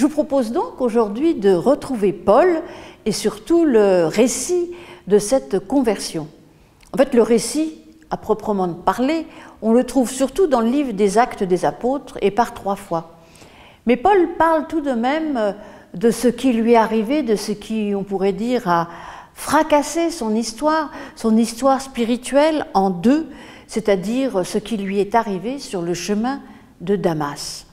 Je vous propose donc aujourd'hui de retrouver Paul et surtout le récit de cette conversion. En fait, le récit, à proprement parler, on le trouve surtout dans le livre des Actes des Apôtres et par 3 fois. Mais Paul parle tout de même de ce qui lui est arrivé, de ce qui, on pourrait dire, a fracassé son histoire spirituelle en deux, c'est-à-dire ce qui lui est arrivé sur le chemin de Damas.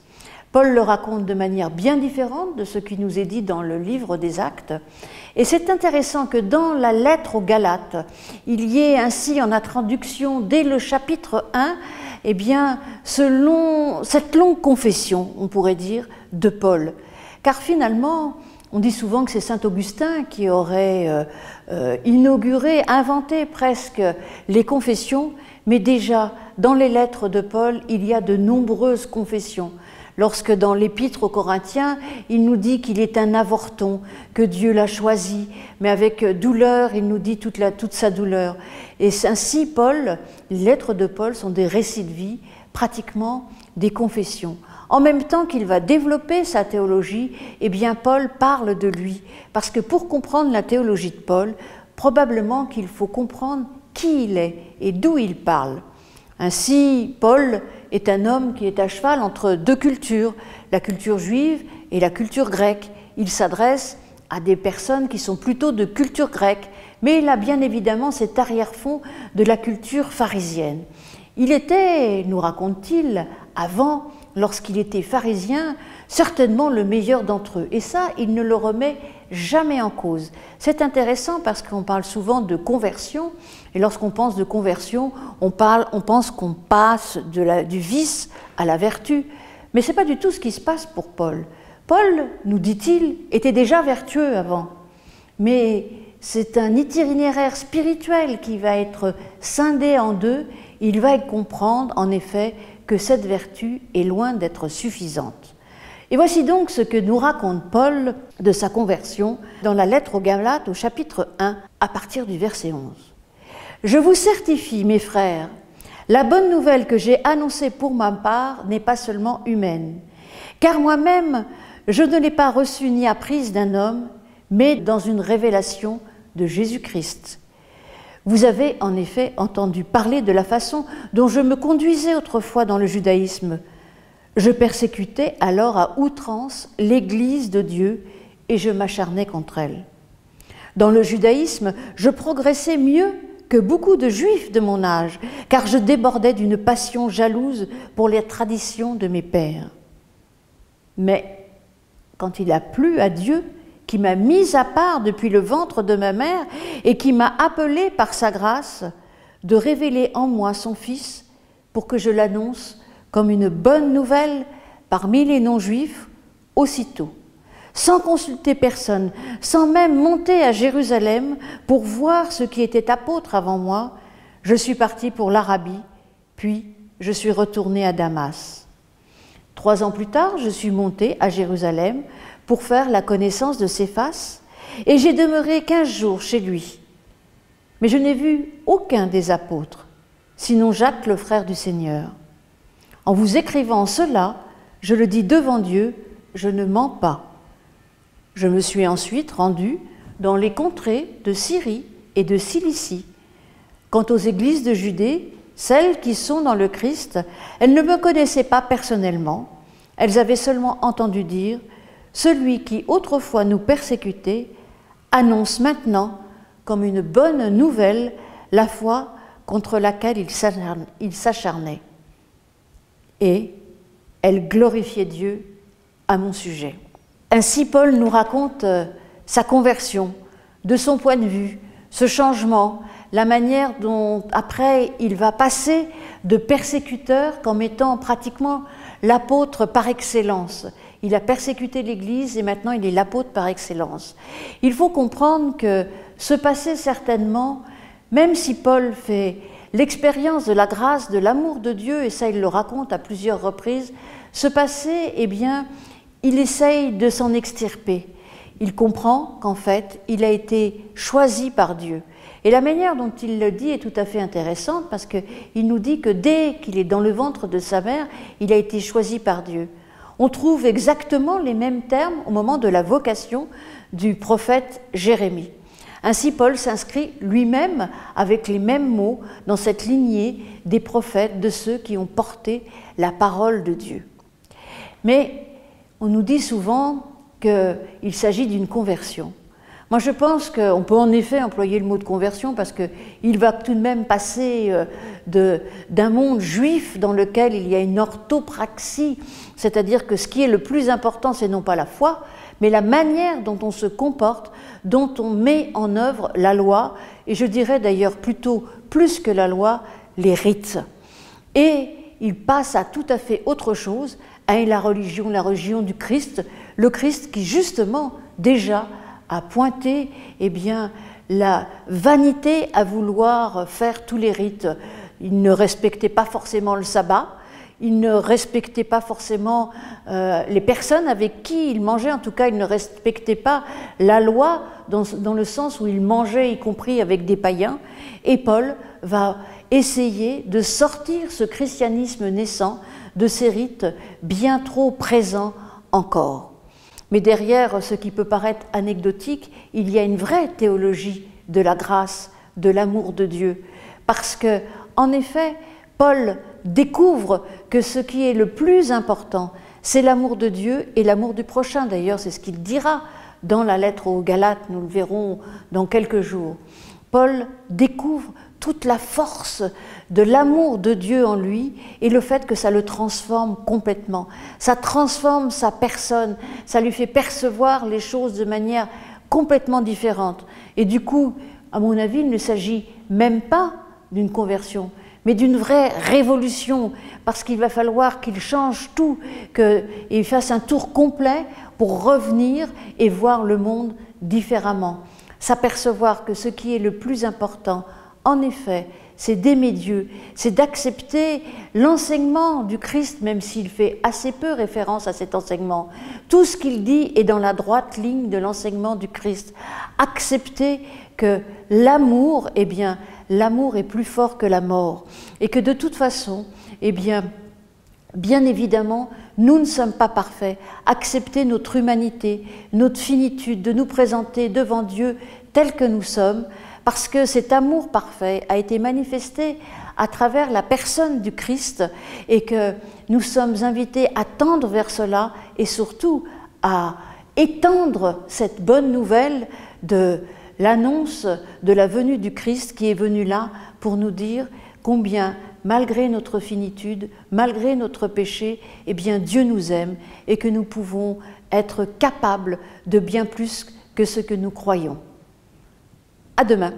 Paul le raconte de manière bien différente de ce qui nous est dit dans le livre des Actes. Et c'est intéressant que dans la lettre aux Galates, il y ait ainsi en introduction, dès le chapitre 1, eh bien, cette longue confession, on pourrait dire, de Paul. Car finalement, on dit souvent que c'est saint Augustin qui aurait inauguré, inventé presque les confessions, mais déjà, dans les lettres de Paul, il y a de nombreuses confessions. Lorsque dans l'épître aux Corinthiens, il nous dit qu'il est un avorton, que Dieu l'a choisi, mais avec douleur, il nous dit toute sa douleur. Et ainsi, Paul, les lettres de Paul sont des récits de vie, pratiquement des confessions. En même temps qu'il va développer sa théologie, eh bien Paul parle de lui, parce que pour comprendre la théologie de Paul, probablement qu'il faut comprendre qui il est et d'où il parle. Ainsi, Paul est un homme qui est à cheval entre deux cultures, la culture juive et la culture grecque. Il s'adresse à des personnes qui sont plutôt de culture grecque, mais il a bien évidemment cet arrière-fond de la culture pharisienne. Il était, nous raconte-t-il, avant, lorsqu'il était pharisien, certainement le meilleur d'entre eux. Et ça, il ne le remet jamais en cause. C'est intéressant parce qu'on parle souvent de conversion, et lorsqu'on pense de conversion, on pense qu'on passe du vice à la vertu. Mais ce n'est pas du tout ce qui se passe pour Paul. Paul, nous dit-il, était déjà vertueux avant. Mais c'est un itinéraire spirituel qui va être scindé en deux. Il va comprendre, en effet, que cette vertu est loin d'être suffisante. Et voici donc ce que nous raconte Paul de sa conversion dans la lettre aux Galates au chapitre 1, à partir du verset 11. « Je vous certifie, mes frères, la bonne nouvelle que j'ai annoncée pour ma part n'est pas seulement humaine, car moi-même, je ne l'ai pas reçue ni apprise d'un homme, mais dans une révélation de Jésus-Christ. Vous avez en effet entendu parler de la façon dont je me conduisais autrefois dans le judaïsme. Je persécutais alors à outrance l'Église de Dieu et je m'acharnais contre elle. Dans le judaïsme, je progressais mieux que beaucoup de juifs de mon âge, car je débordais d'une passion jalouse pour les traditions de mes pères. Mais quand il a plu à Dieu, qui m'a mise à part depuis le ventre de ma mère et qui m'a appelé par sa grâce de révéler en moi son Fils pour que je l'annonce comme une bonne nouvelle parmi les non-juifs aussitôt, sans consulter personne, sans même monter à Jérusalem pour voir ce qui était apôtre avant moi, je suis parti pour l'Arabie, puis je suis retourné à Damas. 3 ans plus tard, je suis monté à Jérusalem pour faire la connaissance de Céphas, et j'ai demeuré 15 jours chez lui. Mais je n'ai vu aucun des apôtres, sinon Jacques, le frère du Seigneur. En vous écrivant cela, je le dis devant Dieu, je ne mens pas. Je me suis ensuite rendu dans les contrées de Syrie et de Cilicie. Quant aux églises de Judée, celles qui sont dans le Christ, elles ne me connaissaient pas personnellement, elles avaient seulement entendu dire « Celui qui autrefois nous persécutait annonce maintenant comme une bonne nouvelle la foi contre laquelle il s'acharnait. Et elle glorifiait Dieu à mon sujet. » Ainsi, Paul nous raconte sa conversion, de son point de vue, ce changement, la manière dont, après, il va passer de persécuteur comme étant pratiquement l'apôtre par excellence. Il a persécuté l'Église et maintenant il est l'apôtre par excellence. Il faut comprendre que ce passé, certainement, même si Paul fait l'expérience de la grâce, de l'amour de Dieu, et ça il le raconte à plusieurs reprises, ce passé, eh bien, il essaye de s'en extirper. Il comprend qu'en fait, il a été choisi par Dieu. Et la manière dont il le dit est tout à fait intéressante parce qu'il nous dit que dès qu'il est dans le ventre de sa mère, il a été choisi par Dieu. On trouve exactement les mêmes termes au moment de la vocation du prophète Jérémie. Ainsi, Paul s'inscrit lui-même avec les mêmes mots dans cette lignée des prophètes, de ceux qui ont porté la parole de Dieu. Mais on nous dit souvent qu'il s'agit d'une conversion. Moi, je pense qu'on peut en effet employer le mot de conversion parce qu'il va tout de même passer d'un monde juif dans lequel il y a une orthopraxie, c'est-à-dire que ce qui est le plus important, c'est non pas la foi, mais la manière dont on se comporte, dont on met en œuvre la loi, et je dirais d'ailleurs plutôt plus que la loi, les rites. Et il passe à tout à fait autre chose, à la religion du Christ, le Christ qui justement déjà a pointé la vanité à vouloir faire tous les rites. Il ne respectait pas forcément le sabbat, il ne respectait pas forcément les personnes avec qui il mangeait, en tout cas il ne respectait pas la loi dans le sens où il mangeait, y compris avec des païens. Et Paul va essayer de sortir ce christianisme naissant de ces rites bien trop présents encore. Mais derrière ce qui peut paraître anecdotique, il y a une vraie théologie de la grâce, de l'amour de Dieu. Parce que, en effet, Paul découvre que ce qui est le plus important, c'est l'amour de Dieu et l'amour du prochain. D'ailleurs, c'est ce qu'il dira dans la lettre aux Galates, nous le verrons dans quelques jours. Paul découvre toute la force de l'amour de Dieu en lui et le fait que ça le transforme complètement. Ça transforme sa personne, ça lui fait percevoir les choses de manière complètement différente. Et du coup, à mon avis, il ne s'agit même pas d'une conversion, mais d'une vraie révolution, parce qu'il va falloir qu'il change tout, qu'il fasse un tour complet pour revenir et voir le monde différemment. S'apercevoir que ce qui est le plus important, en effet, c'est d'aimer Dieu, c'est d'accepter l'enseignement du Christ, même s'il fait assez peu référence à cet enseignement. Tout ce qu'il dit est dans la droite ligne de l'enseignement du Christ. Accepter que l'amour, l'amour est plus fort que la mort, et que de toute façon, bien évidemment, nous ne sommes pas parfaits. Accepter notre humanité, notre finitude, de nous présenter devant Dieu tel que nous sommes, parce que cet amour parfait a été manifesté à travers la personne du Christ et que nous sommes invités à tendre vers cela et surtout à étendre cette bonne nouvelle de l'annonce de la venue du Christ qui est venu là pour nous dire combien, malgré notre finitude, malgré notre péché, Dieu nous aime et que nous pouvons être capables de bien plus que ce que nous croyons. À demain.